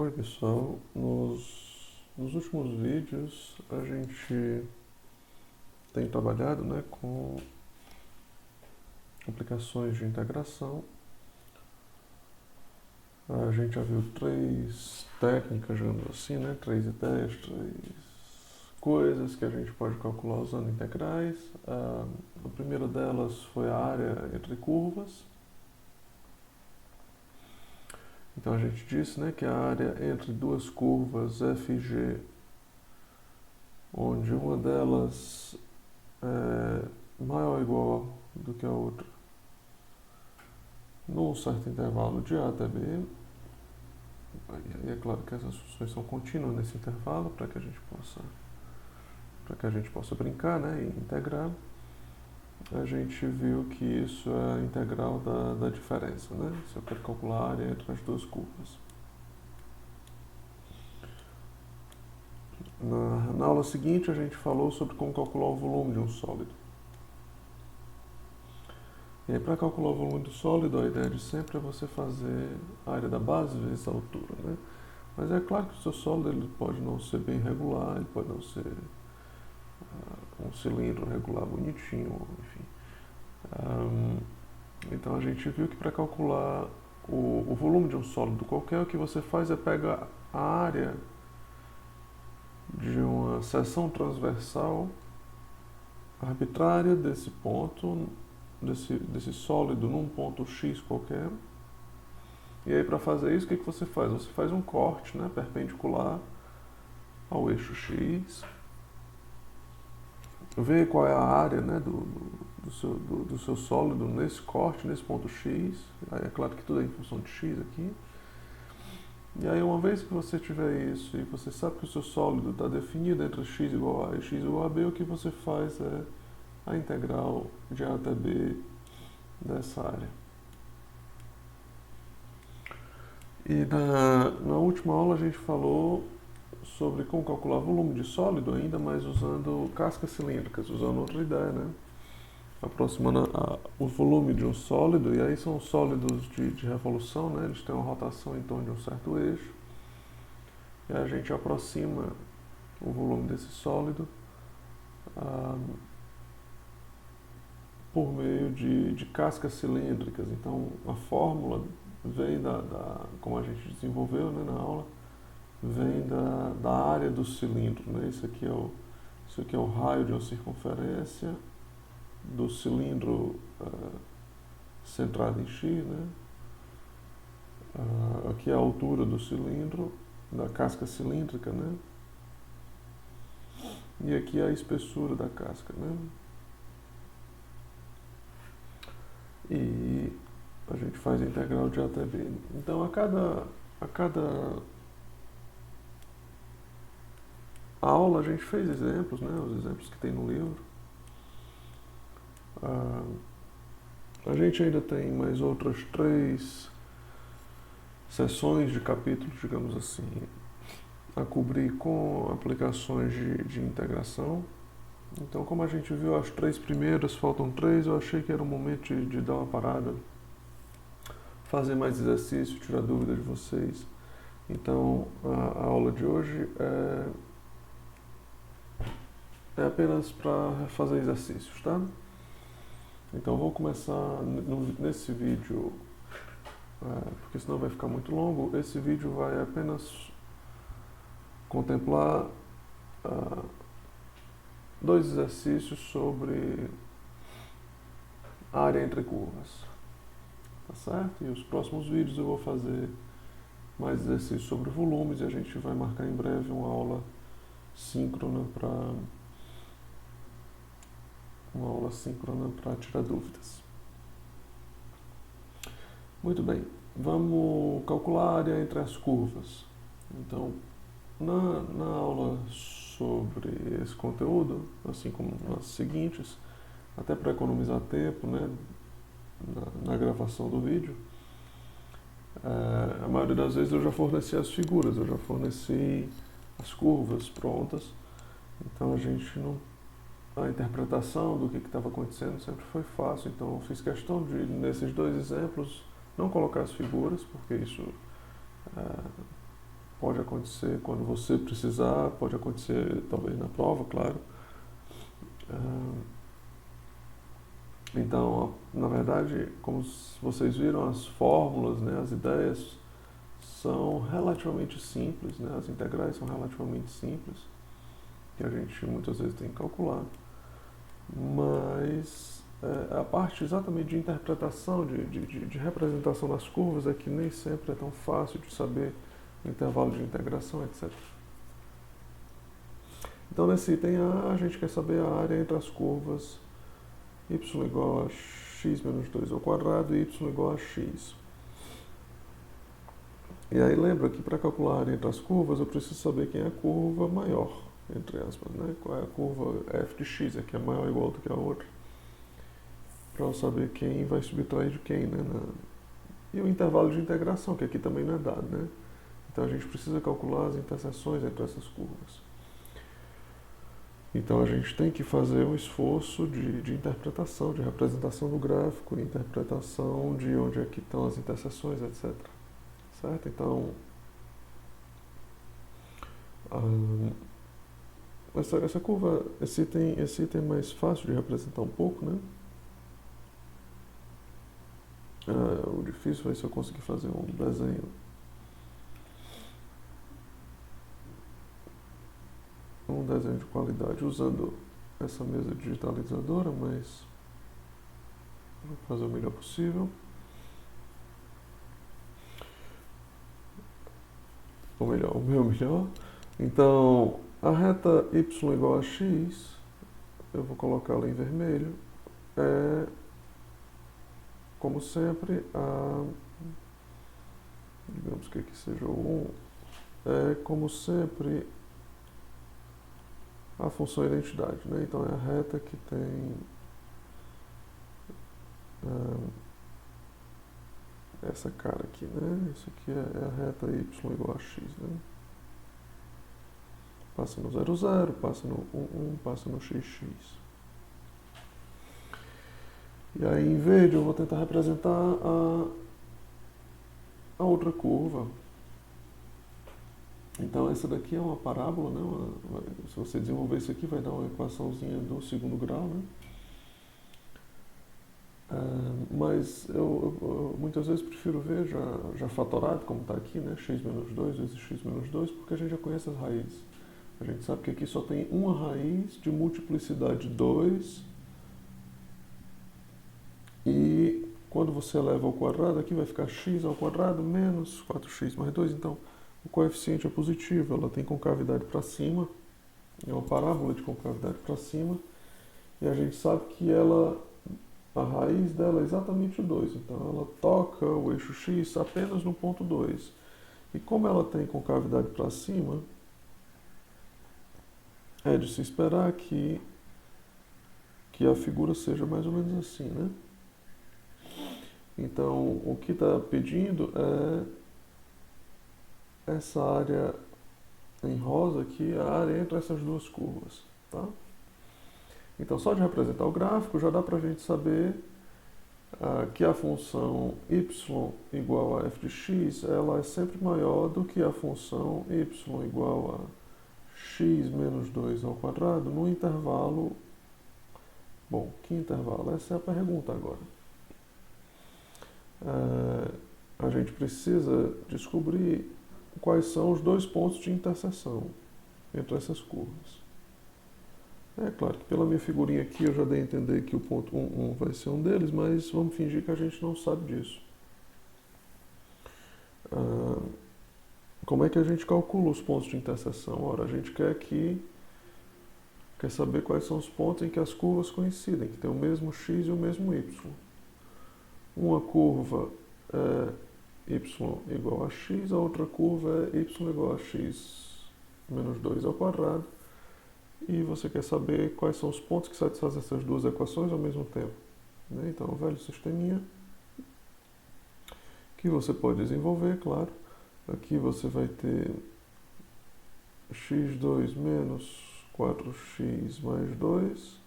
Oi pessoal, nos últimos vídeos a gente tem trabalhado, com aplicações de integração. A gente já viu três técnicas, digamos assim, três ideias, três coisas que a gente pode calcular usando integrais. A primeira delas foi a área entre curvas. Então a gente disse que a área entre duas curvas f e g, onde uma delas é maior ou igual do que a outra, num certo intervalo de a até b, e é claro que essas funções são contínuas nesse intervalo para que a gente possa brincar e integrar. A gente viu que isso é a integral da diferença, se eu quero calcular a área entre as duas curvas. Na aula seguinte a gente falou sobre como calcular o volume de um sólido. E aí, para calcular o volume do sólido, a ideia de sempre é você fazer a área da base vezes a altura, Mas é claro que o seu sólido ele pode não ser bem regular, ele pode não ser um cilindro regular bonitinho, enfim. Então a gente viu que para calcular o volume de um sólido qualquer, o que você faz é pegar a área de uma seção transversal arbitrária desse ponto, desse sólido num ponto X qualquer. E aí, para fazer isso, o que você faz? Você faz um corte perpendicular ao eixo X, vê qual é a área do seu sólido nesse corte, nesse ponto X. Aí é claro que tudo é em função de X aqui. E aí, uma vez que você tiver isso e você sabe que o seu sólido está definido entre x igual a A e x igual a B, o que você faz é a integral de A até B dessa área. E na última aula a gente falou sobre como calcular volume de sólido ainda, mas usando cascas cilíndricas, usando outra ideia, aproximando o volume de um sólido, e aí são sólidos de revolução, eles têm uma rotação em torno de um certo eixo, e a gente aproxima o volume desse sólido por meio de cascas cilíndricas. Então a fórmula vem como a gente desenvolveu na aula, vem da área do cilindro. Isso aqui é o raio de uma circunferência do cilindro centrado em X, aqui é a altura do cilindro, da casca cilíndrica, e aqui é a espessura da casca, E a gente faz a integral de A até B. Então a cada aula a gente fez exemplos, os exemplos que tem no livro. A gente ainda tem mais outras 3 sessões de capítulos, digamos assim, a cobrir com aplicações de integração. Então, como a gente viu as 3 primeiras, faltam 3, eu achei que era o momento de dar uma parada, fazer mais exercício, tirar dúvida de vocês. Então, a aula de hoje é apenas para fazer exercícios, tá? Então, vou começar nesse vídeo, porque senão vai ficar muito longo. Esse vídeo vai apenas contemplar 2 exercícios sobre área entre curvas, tá certo? E os próximos vídeos eu vou fazer mais exercícios sobre volumes e a gente vai marcar em breve uma aula síncrona para tirar dúvidas. Muito bem, vamos calcular a área entre as curvas. Então, na aula sobre esse conteúdo, assim como nas seguintes, até para economizar tempo na gravação do vídeo, a maioria das vezes eu já forneci as figuras, eu já forneci as curvas prontas, então a interpretação do que estava acontecendo sempre foi fácil. Então eu fiz questão de, nesses 2 exemplos, não colocar as figuras, porque isso pode acontecer quando você precisar, pode acontecer talvez na prova, claro. Então, na verdade, como vocês viram, as fórmulas, né, as ideias são relativamente simples, né, as integrais são relativamente simples, que a gente muitas vezes tem que calcular, mas a parte exatamente de interpretação, de representação das curvas é que nem sempre é tão fácil de saber o intervalo de integração, etc. Então, nesse item A, a gente quer saber a área entre as curvas y igual a x menos 2 ao quadrado e y igual a x. E aí lembra que para calcular a área entre as curvas, eu preciso saber quem é a curva maior, entre aspas, né? Qual é a curva f de x, que é maior ou igual do que a outra. Para eu saber quem vai subtrair de quem, né? E o intervalo de integração, que aqui também não é dado, né? Então a gente precisa calcular as interseções entre essas curvas. Então a gente tem que fazer um esforço de interpretação, de representação do gráfico, interpretação de onde é que estão as interseções, etc. Certo? Então, essa curva, esse item é mais fácil de representar um pouco, né? O difícil vai ser eu conseguir fazer um desenho de qualidade usando essa mesa digitalizadora, mas vou fazer o melhor possível. Ou melhor, o meu melhor. Então, a reta y igual a x, eu vou colocá-la em vermelho, é, como sempre, digamos que aqui seja o 1, é, como sempre, a função identidade, né? Então, é a reta que tem essa cara aqui, né? Isso aqui é a reta y igual a x, né? Passa no 0, 0, passa no 1, 1, passa no x. E aí, em verde, eu vou tentar representar a outra curva. Então, essa daqui é uma parábola, né? Se você desenvolver isso aqui, vai dar uma equaçãozinha do segundo grau, né? Mas eu muitas vezes prefiro ver já fatorado, como está aqui, né? X menos 2 vezes x menos 2, porque a gente já conhece as raízes. A gente sabe que aqui só tem uma raiz de multiplicidade 2. E quando você eleva ao quadrado, aqui vai ficar x ao quadrado menos 4x mais 2. Então, o coeficiente é positivo, ela tem concavidade para cima. É uma parábola de concavidade para cima. E a gente sabe que a raiz dela é exatamente o 2. Então, ela toca o eixo x apenas no ponto 2. E como ela tem concavidade para cima, é de se esperar que a figura seja mais ou menos assim, né? Então, o que está pedindo é essa área em rosa aqui, a área entre essas duas curvas, tá? Então, só de representar o gráfico, já dá para a gente saber que a função y igual a f de x, ela é sempre maior do que a função y igual a x menos 2 ao quadrado no intervalo... Bom, que intervalo? Essa é a pergunta agora. A gente precisa descobrir quais são os dois pontos de interseção entre essas curvas. É claro que pela minha figurinha aqui eu já dei a entender que o ponto 1, 1 vai ser um deles, mas vamos fingir que a gente não sabe disso. Como é que a gente calcula os pontos de interseção? Ora, a gente quer saber quais são os pontos em que as curvas coincidem, que tem o mesmo x e o mesmo y. Uma curva é y igual a x, a outra curva é y igual a x menos 2 ao quadrado. E você quer saber quais são os pontos que satisfazem essas duas equações ao mesmo tempo. Né? Então, o velho sisteminha que você pode desenvolver, claro. Aqui você vai ter x2 menos 4x mais 2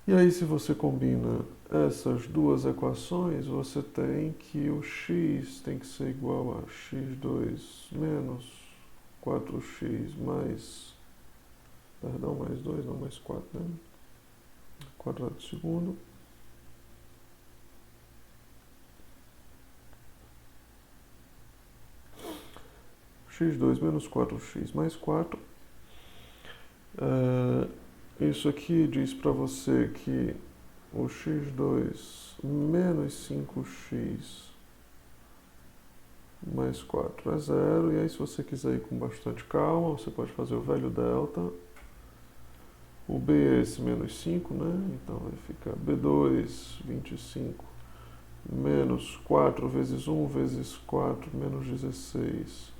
E aí, se você combina essas duas equações, você tem que o x tem que ser igual a x2 menos 4x mais, perdão, mais 2, não, mais 4, né? Quadrado segundo. x2 menos 4x mais 4. Isso aqui diz para você que o x2 menos 5x mais 4 é zero. E aí, se você quiser ir com bastante calma, você pode fazer o velho delta. O b é esse menos 5, né? Então vai ficar b2, 25, menos 4 vezes 1 vezes 4, menos 16,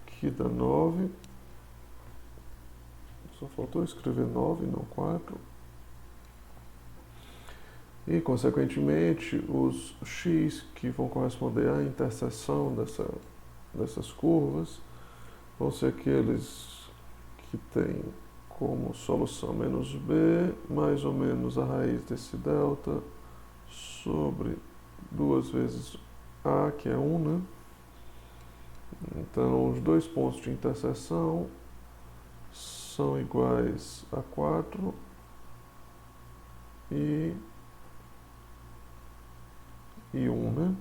que dá 9. Só faltou escrever 9, não 4. E, consequentemente, os x que vão corresponder à interseção dessas curvas vão ser aqueles que têm como solução menos b, mais ou menos a raiz desse delta, sobre 2 vezes a, que é 1, né? Então, os dois pontos de interseção são iguais a 4 e 1, né?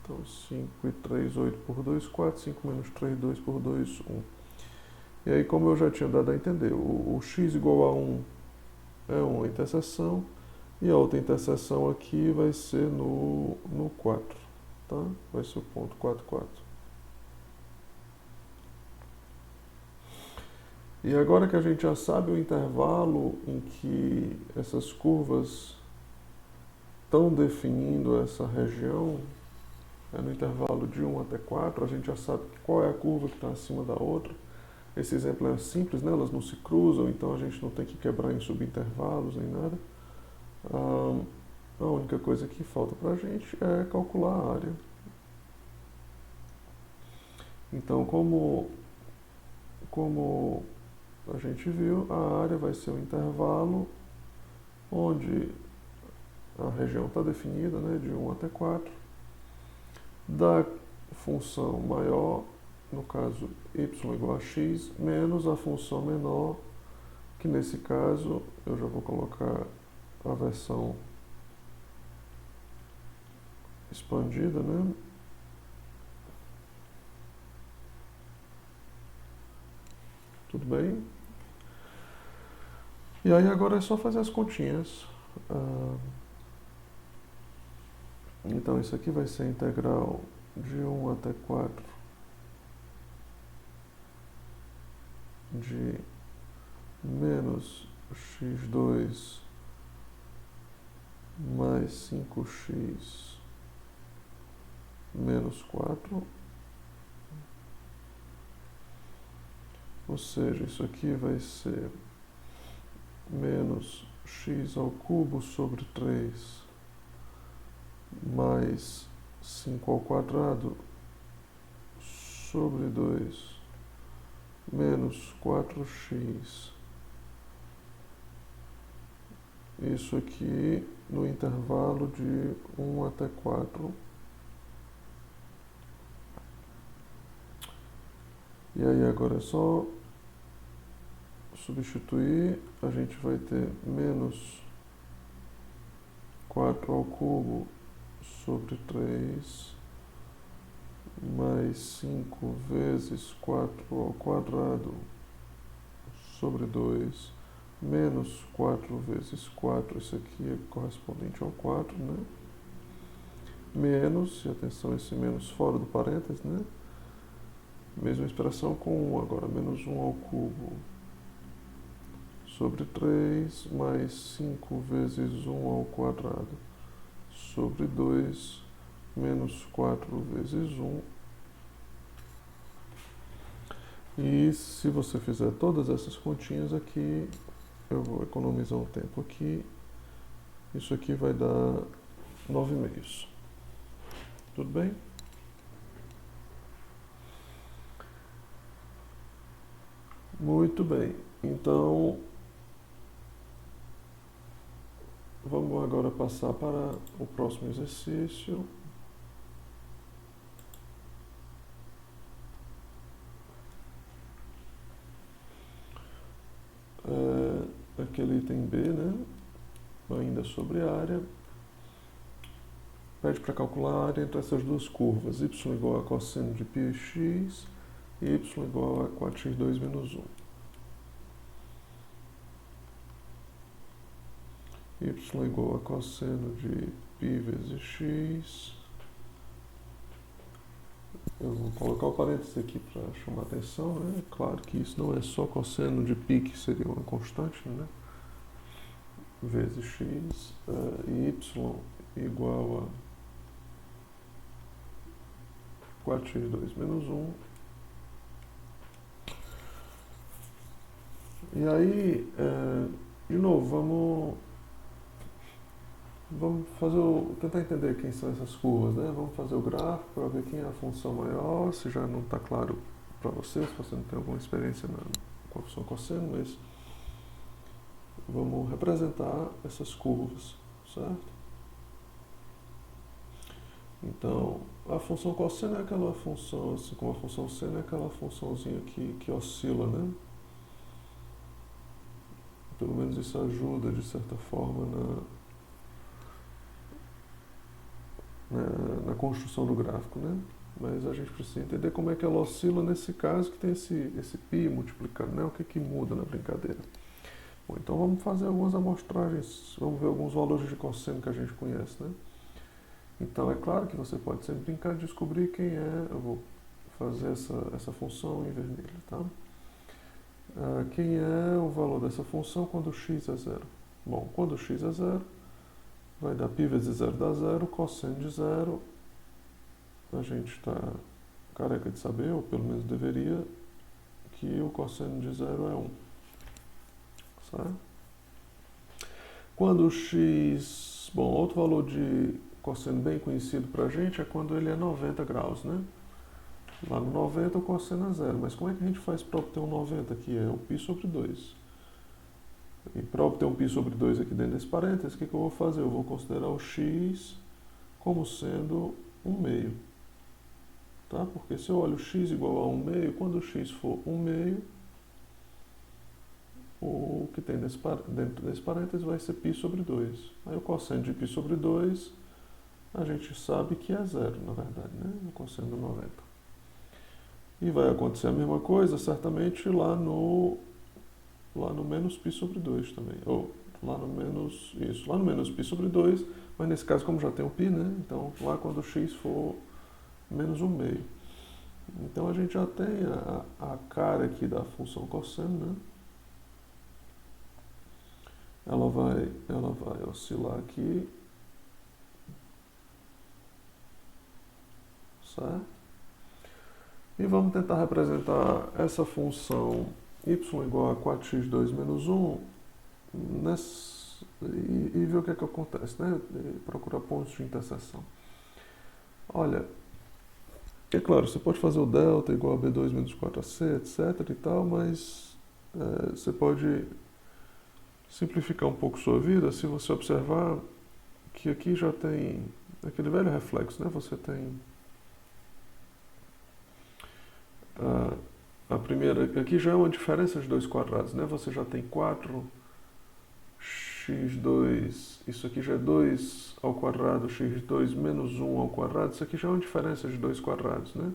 Então, 5 e 3, 8 por 2, 4. 5 menos 3, 2 por 2, 1. E aí, como eu já tinha dado a entender, o x igual a 1 é uma interseção, e a outra interseção aqui vai ser no 4, tá? Vai ser o ponto 4, 4. E agora que a gente já sabe o intervalo em que essas curvas estão definindo essa região, no intervalo de 1 até 4, a gente já sabe qual é a curva que está acima da outra. Esse exemplo é simples, né? Elas não se cruzam, então a gente não tem que quebrar em subintervalos nem nada. A única coisa que falta para a gente é calcular a área. Então, como a gente viu, a área vai ser o intervalo onde a região está definida, né, de 1 até 4, da função maior, no caso y igual a x, menos a função menor, que nesse caso eu já vou colocar a versão expandida, né? Tudo bem? E aí agora é só fazer as continhas. Então isso aqui vai ser integral de 1 até 4 de menos x2 mais 5x menos 4. Ou seja, isso aqui vai ser menos x ao cubo sobre 3 mais 5 ao quadrado sobre 2 menos 4x. Isso aqui no intervalo de 1 até 4. E aí agora é só substituir, a gente vai ter menos 4 ao cubo sobre 3 mais 5 vezes 4 ao quadrado sobre 2 menos 4 vezes 4, isso aqui é correspondente ao 4, né? Menos, e atenção, esse menos fora do parênteses, né? Mesma expressão com 1 agora, menos 1 ao cubo sobre 3 mais 5 vezes 1 ao quadrado sobre 2 menos 4 vezes 1. E se você fizer todas essas continhas aqui, eu vou economizar um tempo aqui. Isso aqui vai dar 9,5. Tudo bem? Muito bem. Então, vamos agora passar para o próximo exercício. Aquele item B, né? Ainda sobre a área. Pede para calcular a área entre essas duas curvas, y igual a cosseno de πx e y igual a 4x2 menos 1. Y igual a cosseno de π vezes x. Eu vou colocar o parênteses aqui para chamar a atenção, né? Claro que isso não é só cosseno de π, que seria uma constante, né? Vezes x, e y igual a 4x2 menos 1. E aí, de novo, vamos tentar entender quem são essas curvas, né? Vamos fazer o gráfico para ver quem é a função maior, se já não está claro para você, se você não tem alguma experiência com a função cosseno, mas vamos representar essas curvas, certo? Então, a função cosseno é aquela função, assim como a função seno é aquela funçãozinha que oscila, né? Pelo menos isso ajuda, de certa forma, na construção do gráfico, né? Mas a gente precisa entender como é que ela oscila nesse caso que tem esse π multiplicando, né? O que muda na brincadeira. Bom, então vamos fazer algumas amostragens, vamos ver alguns valores de cosseno que a gente conhece, né? Então é claro que você pode sempre brincar de descobrir quem é, eu vou fazer essa função em vermelho, tá? Quem é o valor dessa função quando x é zero? Bom, quando x é zero, vai dar π vezes zero dá zero, cosseno de zero, a gente está careca de saber, ou pelo menos deveria, que o cosseno de zero é 1. Certo? Quando x... Bom, outro valor de cosseno bem conhecido para a gente é quando ele é 90 graus, né? Lá no 90 o cosseno é zero, mas como é que a gente faz para obter um 90 aqui? É o π sobre 2. E para obter um π sobre 2 aqui dentro desse parênteses, o que eu vou fazer? Eu vou considerar o x como sendo 1 meio. Tá? Porque se eu olho x igual a 1 meio, quando o x for 1 meio, o que tem dentro desse parênteses vai ser π sobre 2. Aí o cosseno de π sobre 2, a gente sabe que é zero, na verdade, né? O cosseno do 90. E vai acontecer a mesma coisa, certamente, lá no menos π sobre 2 também. Ou lá no menos π sobre 2, mas nesse caso, como já tem o π, né? Então, lá quando x for menos 1 meio. Então, a gente já tem a cara aqui da função cosseno, né? Ela vai oscilar aqui, certo? E vamos tentar representar essa função y igual a 4x2 menos 1 e ver o que acontece, né? Procurar pontos de interseção. Olha, é claro, você pode fazer o delta igual a b2 menos 4ac, etc e tal, mas você pode simplificar um pouco sua vida se você observar que aqui já tem aquele velho reflexo, né? Você tem a primeira, aqui já é uma diferença de 2 quadrados, né? Você já tem 4x2, isso aqui já é 2 ao quadrado, x2 menos 1 ao quadrado, isso aqui já é uma diferença de 2 quadrados, né?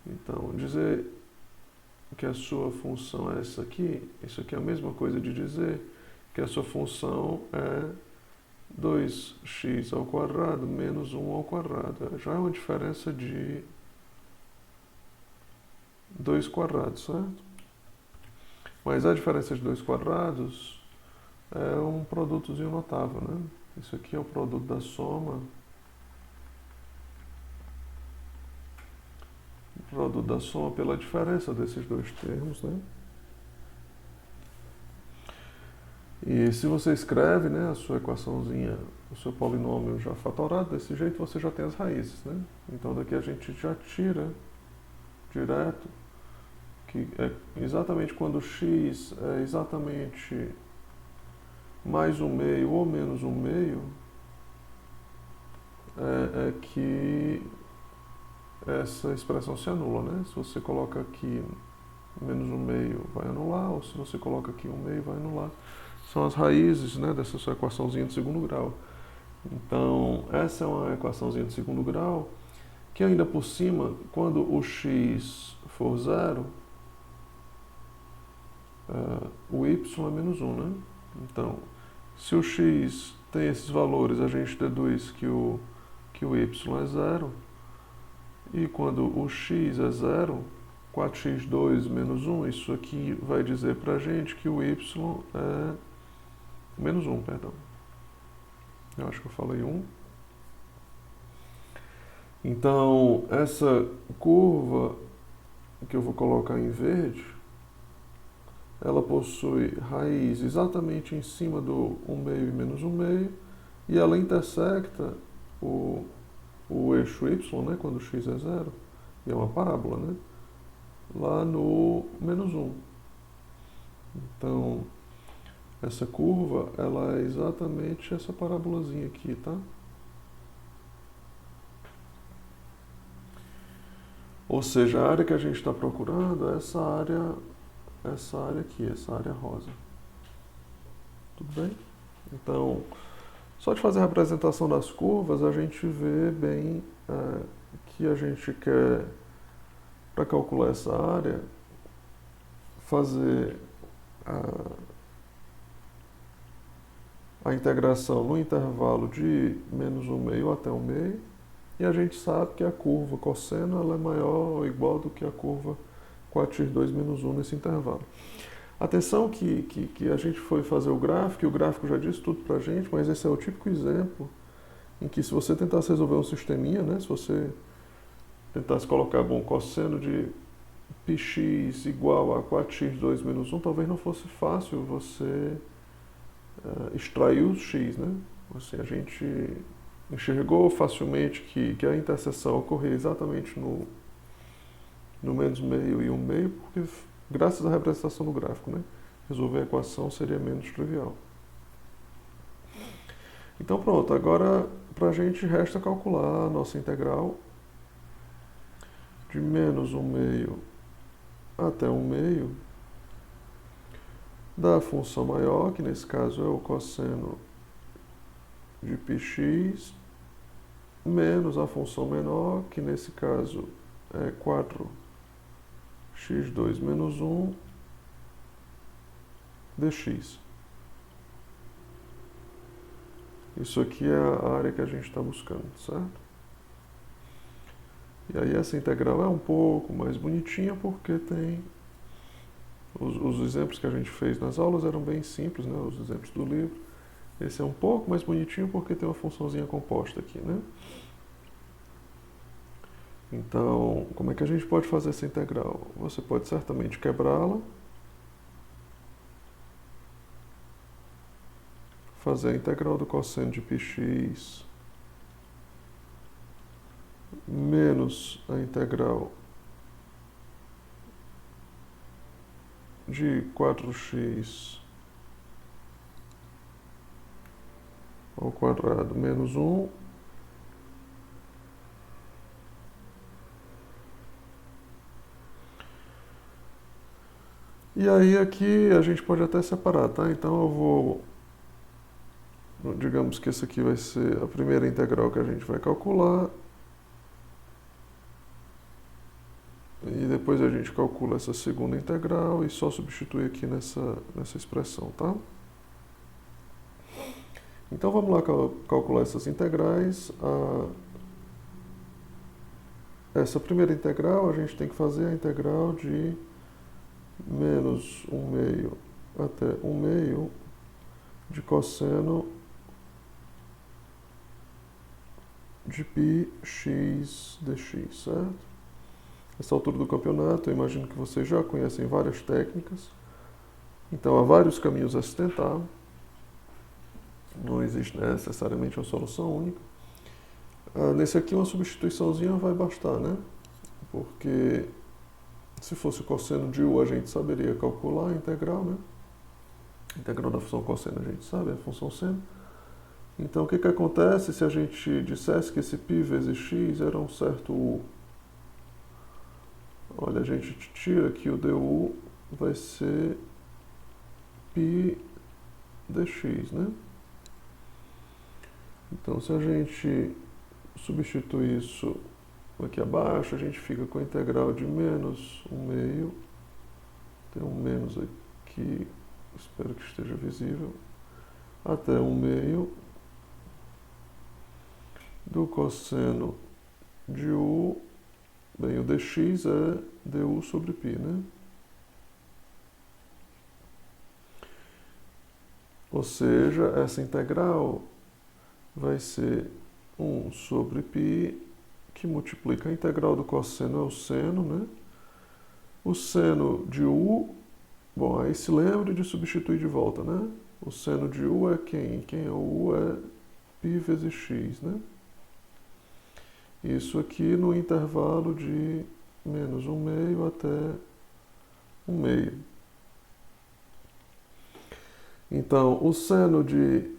Então, dizer que a sua função é essa aqui, isso aqui é a mesma coisa de dizer que a sua função é 2x ao quadrado menos 1 ao quadrado. Já é uma diferença de 2 quadrados, certo? Mas a diferença de 2 quadrados é um produtozinho notável, né? Isso aqui é o produto da soma. O produto da soma pela diferença desses dois termos, né? E se você escreve, né, a sua equaçãozinha, o seu polinômio já fatorado, desse jeito você já tem as raízes, né? Então daqui a gente já tira direto que é exatamente quando x é exatamente mais 1/2 ou menos 1/2, é que essa expressão se anula, né? Se você coloca aqui menos 1/2 vai anular, ou se você coloca aqui 1/2 vai anular. São as raízes, né, dessa sua equaçãozinha de segundo grau. Então, essa é uma equaçãozinha de segundo grau que ainda por cima, quando o x for 0, o y é menos 1, né? Então, se o x tem esses valores, a gente deduz que o y é 0. E quando o x é 0, 4x2 menos 1, isso aqui vai dizer pra gente que o y é menos 1, perdão. Eu acho que eu falei 1. Então, essa curva que eu vou colocar em verde, ela possui raiz exatamente em cima do 1/2 e menos 1/2, e ela intersecta o eixo y, né, quando x é 0, e é uma parábola, né, lá no menos 1. Então, essa curva, ela é exatamente essa parábolazinha aqui, tá? Ou seja, a área que a gente está procurando é essa área aqui, essa área rosa. Tudo bem? Então, só de fazer a representação das curvas, a gente vê bem que a gente quer, para calcular essa área, fazer a integração no intervalo de menos 1/2 até 1/2, e a gente sabe que a curva cosseno ela é maior ou igual do que a curva 4x2 menos 1 nesse intervalo. Atenção que a gente foi fazer o gráfico, e o gráfico já disse tudo pra gente, mas esse é o típico exemplo em que, se você tentasse resolver um sisteminha, né, se você tentasse colocar, cosseno de πx igual a 4x2 menos 1, talvez não fosse fácil você extrair os x, né? Assim, a gente enxergou facilmente que a interseção ocorria exatamente no menos meio e 1/2, porque graças à representação do gráfico, né, resolver a equação seria menos trivial. Então pronto, agora para a gente resta calcular a nossa integral de menos 1/2 até 1/2 da função maior, que nesse caso é o cosseno de πx, menos a função menor, que nesse caso é 4x2 menos 1 dx. Isso aqui é a área que a gente está buscando, certo? E aí essa integral é um pouco mais bonitinha porque tem... Os exemplos que a gente fez nas aulas eram bem simples, né? Os exemplos do livro. Esse é um pouco mais bonitinho porque tem uma funçãozinha composta aqui, né? Então, como é que a gente pode fazer essa integral? Você pode certamente quebrá-la, fazer a integral do cosseno de πx menos a integral de 4x ao quadrado menos 1 e aí aqui a gente pode até separar, tá? Então eu vou, digamos que essa aqui vai ser a primeira integral que a gente vai calcular, e depois a gente calcula essa segunda integral e só substitui aqui nessa expressão, tá? Então vamos lá calcular essas integrais. Essa primeira integral a gente tem que fazer a integral de menos 1/2 até 1/2 de cosseno de πx dx, certo? Nessa altura do campeonato, eu imagino que vocês já conhecem várias técnicas, então há vários caminhos a se tentar, não existe necessariamente uma solução única. Nesse aqui uma substituiçãozinha vai bastar, né? Porque se fosse o cosseno de u, a gente saberia calcular a integral, né? Integral da função cosseno a gente sabe, é a função seno. Então, o que acontece se a gente dissesse que esse π vezes x era um certo u? Olha, a gente tira que o du vai ser π dx, né? Então, se a gente substituir isso aqui abaixo, a gente fica com a integral de menos 1/2, tem um menos aqui, espero que esteja visível, até 1/2 do cosseno de u, bem, o dx é du sobre π, né? Ou seja, essa integral vai ser 1 sobre π, que multiplica a integral do cosseno, é o seno, né? O seno de u, bom, aí se lembre de substituir de volta, né? O seno de u é quem? Quem é o u é π vezes x, né? Isso aqui no intervalo de menos 1/2 até 1/2. Então, o seno de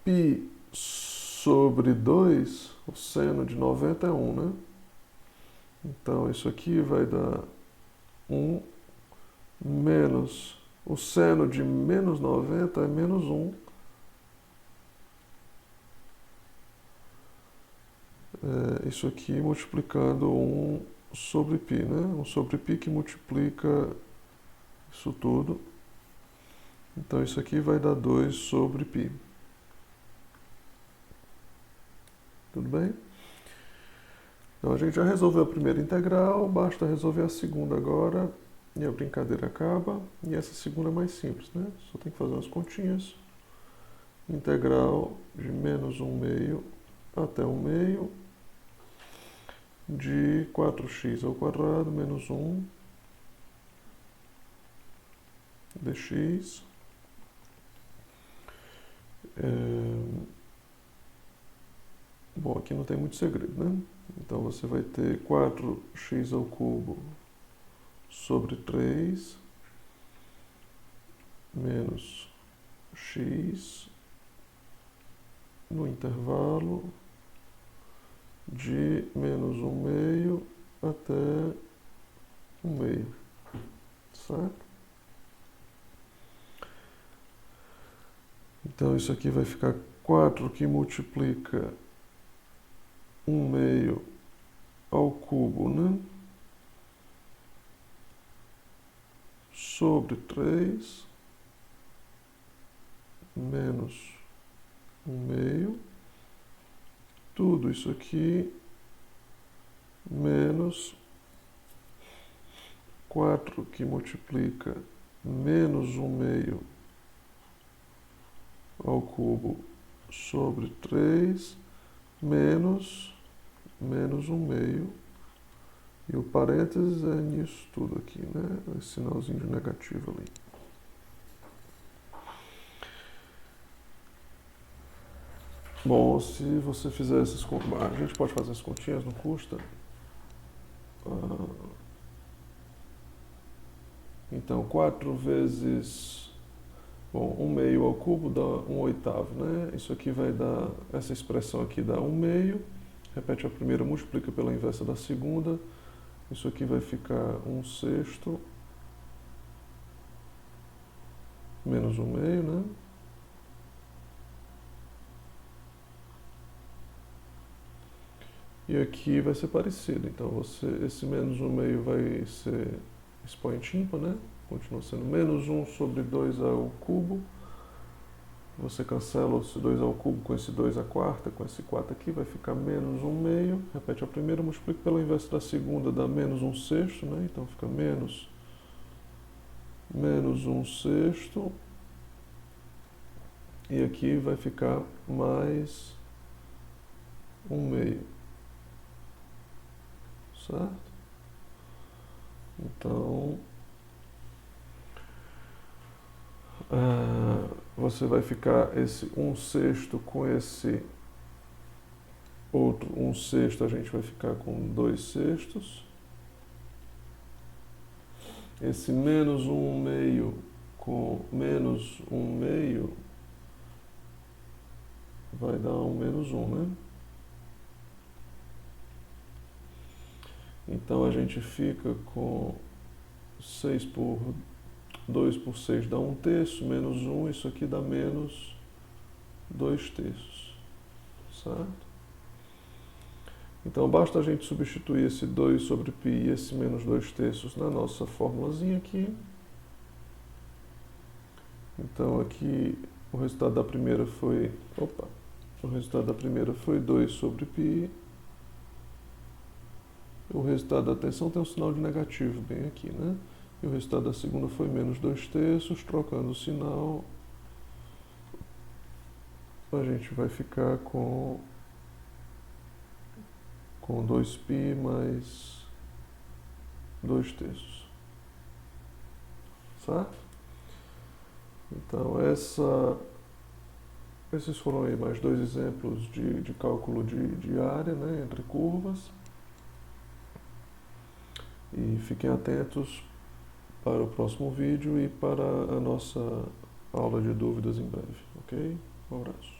π sobre 2, o seno de 90 é 1, né? Então, isso aqui vai dar 1 menos o seno de menos 90 é menos 1. Isso aqui multiplicando 1 sobre π, né? 1 sobre π que multiplica isso tudo. Então, isso aqui vai dar 2 sobre π. Tudo bem? Então, a gente já resolveu a primeira integral, basta resolver a segunda agora e a brincadeira acaba. E essa segunda é mais simples, né? Só tem que fazer umas continhas. Integral de menos 1/2 até 1/2 de 4x ao quadrado menos 1 dx. Bom, aqui não tem muito segredo, né? Então, você vai ter 4x ao cubo sobre 3 menos x no intervalo de menos 1/2 até 1/2, certo? Então, isso aqui vai ficar 4 que multiplica 1/2 ao cubo, né? Sobre 3 menos 1/2. Tudo isso aqui menos 4 que multiplica menos 1/2 ao cubo sobre 3 menos 1/2. E o parênteses é nisso tudo aqui, né? Esse sinalzinho de negativo ali. Bom, se você fizer essas contas, a gente pode fazer as continhas, não custa. Então, 4 vezes, bom, 1/2 ao cubo dá 1/8, né? Isso aqui vai dar, essa expressão aqui dá 1/2. Repete a primeira, multiplica pela inversa da segunda. Isso aqui vai ficar 1/6 menos 1/2, né? E aqui vai ser parecido. Então, esse menos 1/2 vai ser expoente ímpar, né? Continua sendo menos 1 sobre 2 ao cubo. Você cancela esse 2 ao cubo com esse 2 à quarta, com esse 4 aqui, vai ficar menos 1/2. Repete a primeira, multiplica pela inversa da segunda, dá menos 1/6, né? Então fica menos 1/6. E aqui vai ficar mais 1/2. Certo? Então, você vai ficar esse 1/6 com esse outro 1/6, a gente vai ficar com 2/6. Esse menos 1/2 com com menos 1/2, vai dar menos 1, né? Então a gente fica com 2 por 6 dá 1/3, menos 1, isso aqui dá menos 2/3, certo? Então basta a gente substituir esse 2 sobre π e esse menos 2/3 na nossa formulazinha aqui. Então aqui o resultado da primeira foi, o resultado da primeira foi 2 sobre π. O resultado da tensão tem um sinal de negativo bem aqui, né? E o resultado da segunda foi menos 2/3, trocando o sinal, a gente vai ficar com 2π mais 2/3, certo? Então esses foram aí mais 2 exemplos de cálculo de área, né, entre curvas. E fiquem atentos para o próximo vídeo e para a nossa aula de dúvidas em breve, ok? Um abraço.